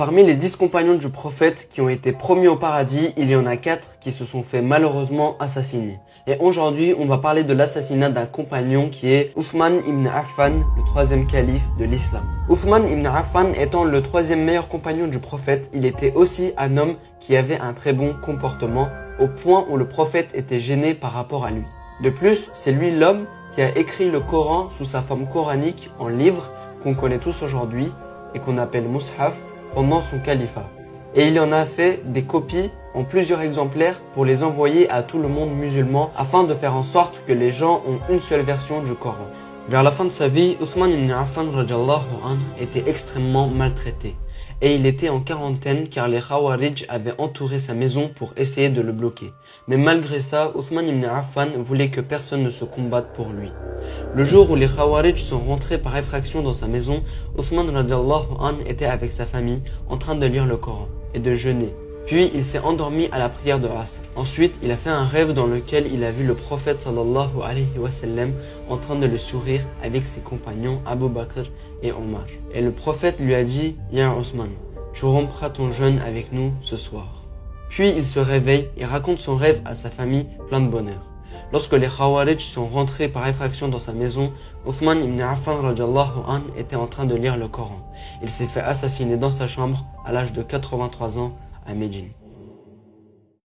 Parmi les 10 compagnons du prophète qui ont été promis au paradis, il y en a 4 qui se sont fait malheureusement assassiner. Et aujourd'hui, on va parler de l'assassinat d'un compagnon qui est Uthman ibn Affan, le 3e calife de l'islam. Uthman ibn Affan étant le 3e meilleur compagnon du prophète, il était aussi un homme qui avait un très bon comportement, au point où le prophète était gêné par rapport à lui. De plus, c'est lui l'homme qui a écrit le Coran sous sa forme coranique en livre qu'on connaît tous aujourd'hui et qu'on appelle Mus'haf pendant son califat. Et il en a fait des copies en plusieurs exemplaires pour les envoyer à tout le monde musulman afin de faire en sorte que les gens ont une seule version du Coran. Vers la fin de sa vie, Uthman ibn Affan était extrêmement maltraité. Et il était en quarantaine car les Khawarij avaient entouré sa maison pour essayer de le bloquer. Mais malgré ça, Uthman ibn Affan voulait que personne ne se combatte pour lui. Le jour où les Khawarij sont rentrés par effraction dans sa maison, Uthman était avec sa famille en train de lire le Coran et de jeûner. Puis il s'est endormi à la prière de Asr. Ensuite, il a fait un rêve dans lequel il a vu le prophète sallallahu alayhi wa sallam en train de le sourire avec ses compagnons Abu Bakr et Omar. Et le prophète lui a dit « Ya Othman, tu rompras ton jeûne avec nous ce soir ». Puis il se réveille et raconte son rêve à sa famille plein de bonheur. Lorsque les Khawarij sont rentrés par effraction dans sa maison, Uthman ibn Affan était en train de lire le Coran. Il s'est fait assassiner dans sa chambre à l'âge de 83 ans à Médine.